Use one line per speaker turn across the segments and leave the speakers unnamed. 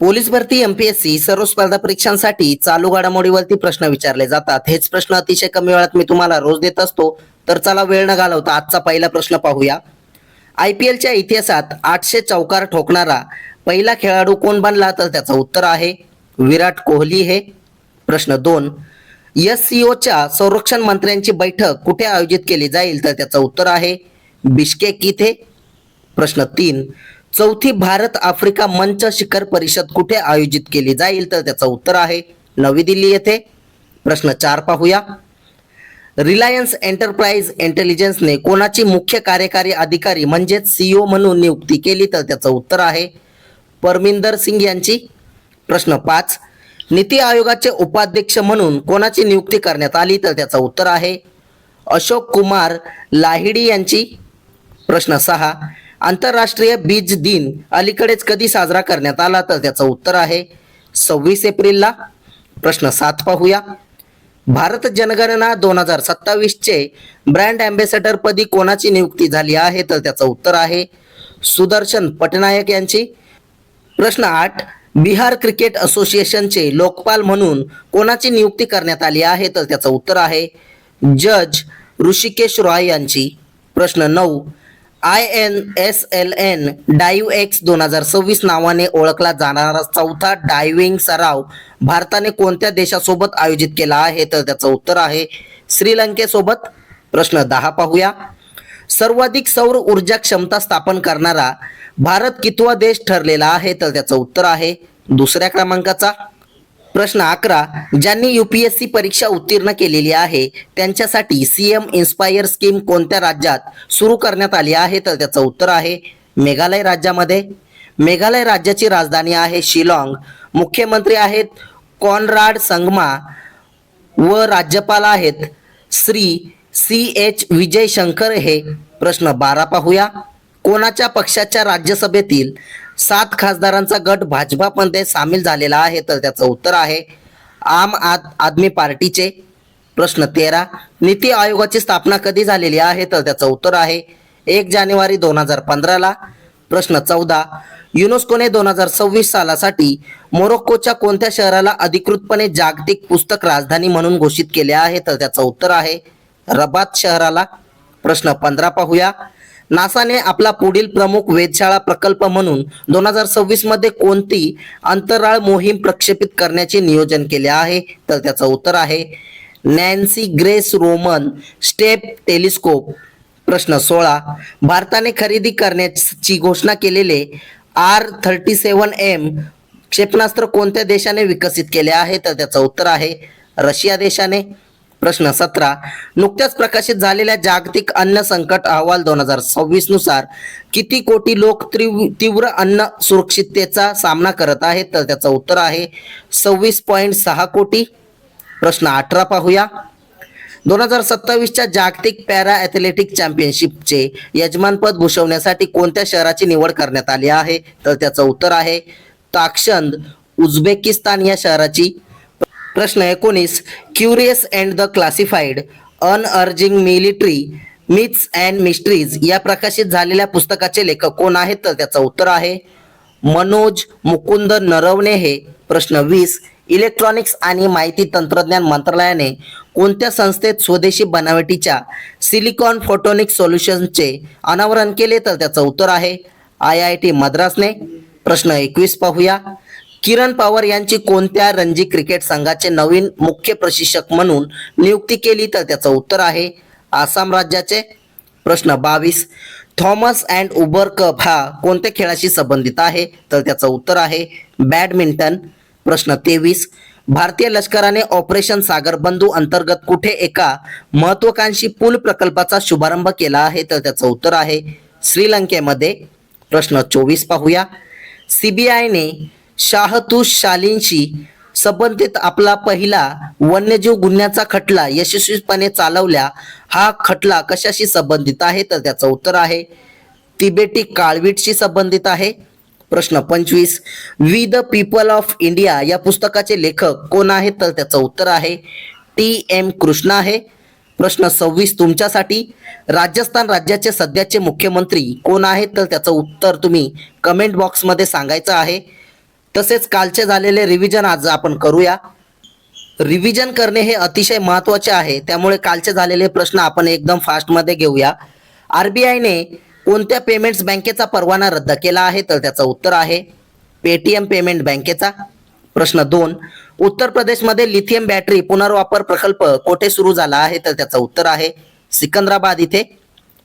Police भरती MPSC सर्व स्पर्धा परीक्षांसाठी चालू घडामोडीवरती प्रश्न विचारले जातात. हेच प्रश्न अतिशय कमी वेळात मी तुम्हाला रोज देत असतो. तर चला वेळ न घालवता आजचा पहिला प्रश्न पाहूया. आयपीएलच्या इतिहासात 800 चौकार ठोकणारा पहिला खेळाडू कोण बनला? तर त्याचं उत्तर आहे विराट कोहली हे. प्रश्न 2, एससीओच्या संरक्षण मंत्र्यांची बैठक कुठे आयोजित केली जाईल? तर त्याचं उत्तर आहे बिश्केक इथे. प्रश्न 3, चौथी भारत आफ्रिका मंच शिखर परिषद कुठे आयोजित केली जाईल? तर त्याचं उत्तर आहे नवी दिल्ली येथे. प्रश्न 4 पाहूया. रिलायन्स एंटरप्राइज इंटेलिजन्सने कोणाची मुख्य कार्यकारी अधिकारी म्हणजेच सीईओ म्हणून नियुक्ती केली? तर त्याचं उत्तर आहे परमिंदर सिंग यांची. प्रश्न 5, नीती आयोगाचे उपाध्यक्ष म्हणून कोणाची नियुक्ती करण्यात आली? तर त्याचं उत्तर आहे अशोक कुमार लाहिडी यांची. प्रश्न 6, आंतरराष्ट्रीय बीज दिन अलीकडेच कधी साजरा करण्यात आला? तर त्याचं उत्तर आहे 26 एप्रिलला. प्रश्न 7 पाहूया. भारत जनगणना 2027 चे ब्रँड अँबॅसेडर पदी कोणाची नियुक्ती झाली आहे? तर त्याचं उत्तर आहे सुदर्शन पटनायक यांची. प्रश्न 8, बिहार क्रिकेट असोसिएशनचे लोकपाल म्हणून कोणाची नियुक्ती करण्यात आली आहे? तर त्याचं उत्तर आहे जज ऋषिकेश रॉय यांची. प्रश्न 9, INSLN डाईव्ह एक्स 2026 नावाने ओळखला जाणारा चौथा डायव्हिंग सराव भारताने कोणत्या देशासोबत आयोजित केला आहे? तर त्याचं उत्तर आहे श्रीलंकेसोबत. प्रश्न 10 पाहूया. सर्वाधिक सौर ऊर्जा क्षमता स्थापन करणारा भारत कितवा देश ठरलेला आहे? तर त्याचं उत्तर आहे दुसऱ्या क्रमांकाचा. प्रश्न 11, ज्यांनी यूपीएससी परीक्षा उत्तीर्ण केलेली आहे त्यांच्यासाठी सीएम इन्स्पायर स्कीम कोणत्या राज्यात सुरू करण्यात आली आहे? तर त्याचं उत्तर आहे मेघालय राज्यामध्ये. मेघालय राज्याची राजधानी आहे शिलाँग. मुख्यमंत्री आहेत कॉनराड संगमा व राज्यपाल आहेत श्री CH विजय शंकर हे. प्रश्न 12 पाहूया. कोणाच्या पक्षाच्या राज्यसभेतील 7 खासदारांचा गट भाजपामध्ये सामील झालेला आहे? तर त्याचं उत्तर आहे आम आदमी पार्टीचे. प्रश्न 13, नीती आयोगाची स्थापना कधी झालेली आहे? तर त्याचं उत्तर आहे 1 जानेवारी 2015ला. प्रश्न 14, युनेस्कोने 2026 सालासाठी मोरोक्कोच्या कोणत्या शहराला अधिकृतपणे जागतिक पुस्तक राजधानी म्हणून घोषित केले आहे? तर त्याचं उत्तर आहे रबात शहराला. प्रश्न 15 पाहूया. नासाने आपला पुढील प्रमुख वेधशाळा प्रकल्प म्हणून 2026 मध्ये कोणती अंतराळ मोहीम प्रक्षेपित करण्याचे नियोजन केले आहे? तर त्याचं उत्तर आहे Nancy grace Roman step telescope. प्रश्न 16, भारताने खरेदी करण्याची घोषणा केलेले R-37M क्षेपणास्त्र कोणत्या देशाने विकसित केले आहे? तर त्याचं उत्तर आहे रशिया देशाने. प्रश्न 17, नुकत्याच प्रकाशित झालेल्या जागतिक अन्न संकट अहवाल 2026 नुसार किती कोटी लोक तीव्र अन्न सुरक्षिततेचा सामना करत आहेत? तर त्याचं उत्तर आहे 26.6 कोटी. प्रश्न 18 पाहूया. 2027च्या जागतिक पॅरा ॲथलेटिक चॅम्पियनशिपचे यजमानपद भूषवण्यासाठी कोणत्या शहराची निवड करण्यात आली आहे? तर त्याचं उत्तर आहे ताक्षंद उझबेकिस्तान या शहराची. प्रश्न 19, curious and the classified unearthing military myths and mysteries या प्रकाशित झालेल्या पुस्तकाचे लेखक कोण आहेत? तर त्याचं उत्तर आहे मनोज मुकुंद नरवणे हे. प्रश्न 20, इलेक्ट्रॉनिक्स आणि माहिती तंत्रज्ञान मंत्रालयाने कोणत्या संस्थेत स्वदेशी बनावटीच्या सिलिकॉन फोटोनिक सोल्युशन्सचे अनावरण केले? तर त्याचं उत्तर आहे IIT मद्रासने. प्रश्न 21 पाहूया. किरण पवार यांची कोणत्या रणजी क्रिकेट संघाचे नवीन मुख्य प्रशिक्षक म्हणून नियुक्ती केली? तर त्याचं उत्तर आहे आसाम राज्याचे. प्रश्न 22, थॉमस अँड उबर कप हा कोणत्या खेळाशी संबंधित आहे? तर त्याचं उत्तर आहे बॅडमिंटन. प्रश्न 23, भारतीय लष्कराने ऑपरेशन सागरबंधू अंतर्गत कुठे एका महत्वाकांक्षी पूल प्रकल्पाचा शुभारंभ केला आहे? तर त्याचं उत्तर आहे श्रीलंकेमध्ये. प्रश्न 24 पाहूया. CBIने शाहतूष शालींशी संबंधित आपला पहिला वन्यजीव गुन्ह्याचा खटला यशस्वीपणे चालवल्या. हा खटला कशाशी संबंधित आहे? तर त्याचं उत्तर आहे तिबेटी काळवीटशी संबंधित आहे. प्रश्न 25, we the people of India या पुस्तकाचे लेखक कोण आहेत? तर त्याचं उत्तर आहे TM कृष्णा आहे. प्रश्न 26 तुमच्यासाठी, राजस्थान राज्याचे सध्याचे मुख्यमंत्री कोण आहेत? तर त्याचं उत्तर तुम्ही कमेंट बॉक्समध्ये सांगायचं आहे. तसेच कालचे झालेले रिव्हिजन आज आपण करूया. रिव्हिजन करणे हे अतिशय महत्त्वाचे आहे, त्यामुळे कालचे झालेले प्रश्न आपण एकदम फास्टमध्ये घेऊया. आरबीआयने कोणत्या पेमेंट्स बँकेचा परवाना रद्द केला आहे? तर त्याचं उत्तर आहे पेटीएम पेमेंट बँकेचा. प्रश्न 2, उत्तर प्रदेशमध्ये लिथियम बॅटरी पुनर्वापर प्रकल्प कोठे सुरू झाला आहे? तर त्याचं उत्तर आहे सिकंदराबाद इथे.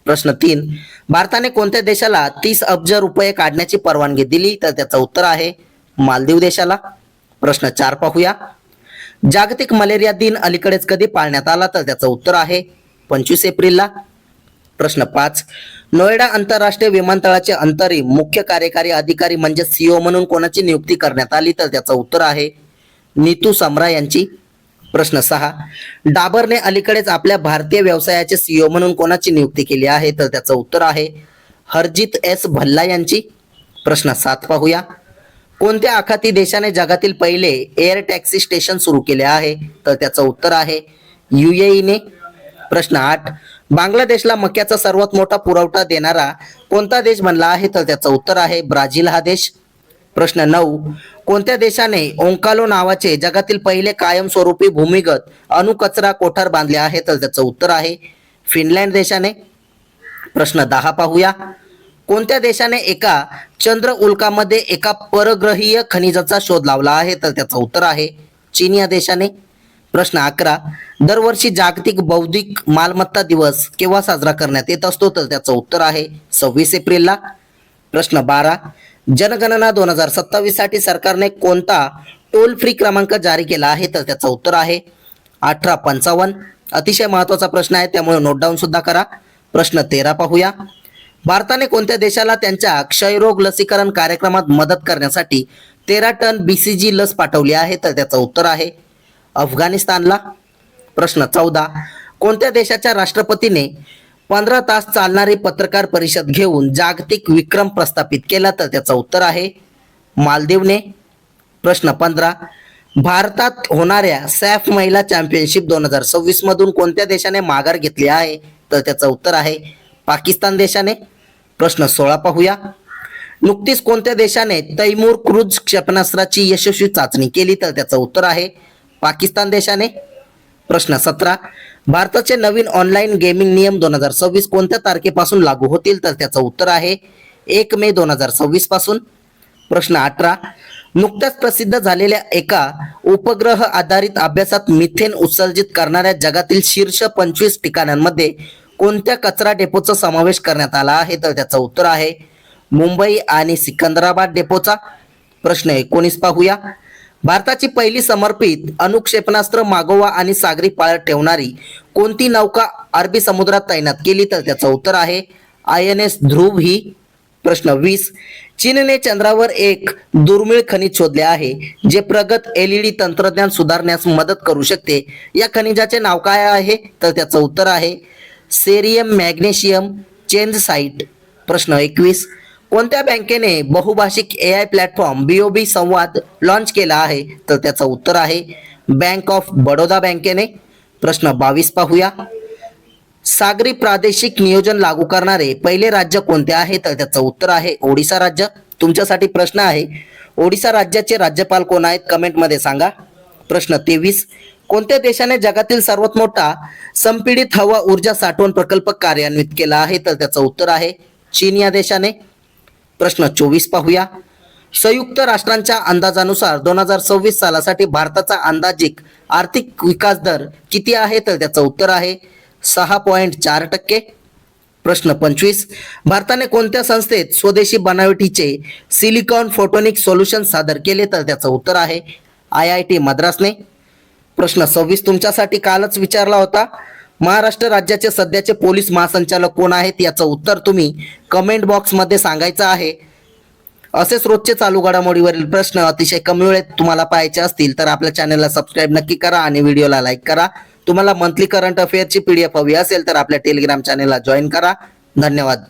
प्रश्न 3, भारताने कोणत्या देशाला 30 अब्ज रुपये काढण्याची परवानगी दिली? तर त्याचं उत्तर आहे मालदीव देशाला. प्रश्न 4 पाहूया. जागतिक मलेरिया दिन अलीकडेच कधी पाळण्यात आला? तर त्याचं उत्तर आहे 25 एप्रिलला. प्रश्न 5, नोएडा आंतरराष्ट्रीय विमानतळाचे अंतरिम मुख्य कार्यकारी अधिकारी म्हणजे सीओ म्हणून कोणाची नियुक्ती करण्यात आली? तर त्याचं उत्तर आहे नीतू समरा यांची. प्रश्न 6, डाबरने अलीकडेच आपल्या भारतीय व्यवसायाचे सीईओ म्हणून कोणाची नियुक्ती केली आहे? तर त्याचं उत्तर आहे हरजित एस भल्ला यांची. प्रश्न 7 पाहूया. कोणत्या आखाती देशाने जगातील पहिले एअर टॅक्सी स्टेशन सुरू केले आहे? तर त्याचं उत्तर आहे UAE. प्रश्न 8, बांगलादेशला मक्याचा सर्वात मोठा पुरवठा देणारा कोणता देश बनला आहे? तर त्याचं उत्तर आहे ब्राझील हा देश. प्रश्न 9, कोणत्या देशाने ओंकालो नावाचे जगातील पहिले कायमस्वरूपी भूमिगत अणुकचरा कोठार बांधले आहे? तर त्याचं उत्तर आहे फिनलँड देशाने. प्रश्न 10 पाहूया. कोणत्या देशाने एका चंद्र उल्कामध्ये एका परग्रहीय खनिजाचा शोध लावला आहे? तर त्याचं उत्तर आहे चीन या देशाने. प्रश्न 11, दरवर्षी जागतिक बौद्धिक मालमत्ता दिवस केव्हा साजरा करण्यात येत असतो? तर त्याचं उत्तर आहे 26 एप्रिलला. प्रश्न 12, जनगणना 2027 साठी सरकारने कोणता टोल फ्री क्रमांक जारी केला आहे? तर त्याचं उत्तर आहे 1855. अतिशय महत्त्वाचा प्रश्न आहे, त्यामुळे नोट डाऊन सुद्धा करा. प्रश्न 13 पाहूया. भारताने कोणत्या देशाला त्यांच्या क्षयरोग लसीकरण कार्यक्रमात मदत करण्यासाठी 13 टन BCG लस पाठवली आहे? तर त्याचं उत्तर आहे अफगाणिस्तानला. प्रश्न 14, कोणत्या देशाच्या राष्ट्रपतीने 15 तास चालणारी पत्रकार परिषद घेऊन जागतिक विक्रम प्रस्थापित केला? तर त्याचं उत्तर आहे मालदीवने. प्रश्न 15, भारतात होणाऱ्या सॅफ महिला चॅम्पियनशिप 2026 मधून कोणत्या देशाने माघार घेतली आहे? तर त्याचं उत्तर आहे पाकिस्तान देशाने. प्रश्न 16 पाहूया. नुकतीच कोणत्या देशाने तैमूर क्रूझ क्षेपणास्त्राची यशस्वी चाचणी केली? तर त्याचं उत्तर आहे पाकिस्तान देशाने. प्रश्न 17, भारताचे नवीन ऑनलाईन गेमिंग नियम 2026 कोणत्या तारखेपासून लागू होतील? तर त्याचं उत्तर आहे 1 मे 2026 पासून. प्रश्न 18, नुकत्याच प्रसिद्ध झालेल्या एका उपग्रह आधारित अभ्यासात मिथेन उत्सर्जित करणाऱ्या जगातील शीर्ष 25 ठिकाणांमध्ये कोणत्या कचरा डेपोचा समावेश करण्यात आला आहे? तर त्याचं उत्तर आहे मुंबई आणि सिकंदराबाद डेपोचा. प्रश्न 19 पाहूया. भारताची पहिली समर्पित अणुक्षेपणास्त्र मागोवा आणि सागरी पाळत ठेवणारी कोणती नौका अरबी समुद्रात तैनात केली? तर त्याचं उत्तर आहे INS ध्रुव ही. प्रश्न 20, चीनने चंद्रावर एक दुर्मिळ खनिज शोधले आहे जे प्रगत LED तंत्रज्ञान सुधारण्यास मदत करू शकते. या खनिजाचे नाव काय आहे? तर त्याचं उत्तर आहे सेरियम मॅग्नेशियम चेंजसाइट. प्रश्न 21, कोणत्या बँकेने बहुभाषिक AI प्लॅटफॉर्म BOB संवाद लॉन्च केला आहे? तर त्याचं उत्तर आहे बँक ऑफ बडोदा बँकेने. प्रश्न 22 पाहूया. सागरी प्रादेशिक नियोजन लागू करणारे पहिले राज्य कोणते आहे? तर त्याचं उत्तर आहे ओडिसा राज्य. तुमच्यासाठी प्रश्न आहे, ओडिसा राज्याचे राज्यपाल कोण आहेत? कमेंटमध्ये सांगा. प्रश्न 23, कोणत्या देशाने जगातील सर्वात मोठा संपीडित हवा ऊर्जा साठवण प्रकल्प कार्यान्वित केला आहे? तर त्याचं उत्तर आहे चीन या देशाने. प्रश्न 24 पाहूया. संयुक्त राष्ट्रांच्या अंदाजानुसार 2026 सालासाठी भारताचा अंदाजिक आर्थिक विकास दर किती आहे? तर त्याचं उत्तर आहे 6.4%. प्रश्न 25, भारताने कोणत्या संस्थेत स्वदेशी बनावटीचे सिलिकॉन फोटोनिक सोल्युशन सादर केले? तर त्याचं उत्तर आहे IIT मद्रासने. प्रश्न 26 तुमच्यासाठी कालच विचारला होता. महाराष्ट्र राज्याचे सध्याचे पोलीस महासंचालक कोण आहेत? याचं उत्तर तुम्ही कमेंट बॉक्समध्ये सांगायचं आहे. असेच रोजचे चालू घडामोडीवरील प्रश्न अतिशय कमी वेळेत तुम्हाला पाहायचे असतील तर आपल्या चॅनलला सबस्क्राईब नक्की करा आणि व्हिडिओला लाईक करा. तुम्हाला मंथली करंट अफेअरची PDF हवी असेल तर आपल्या टेलिग्राम चॅनलला जॉईन करा. धन्यवाद.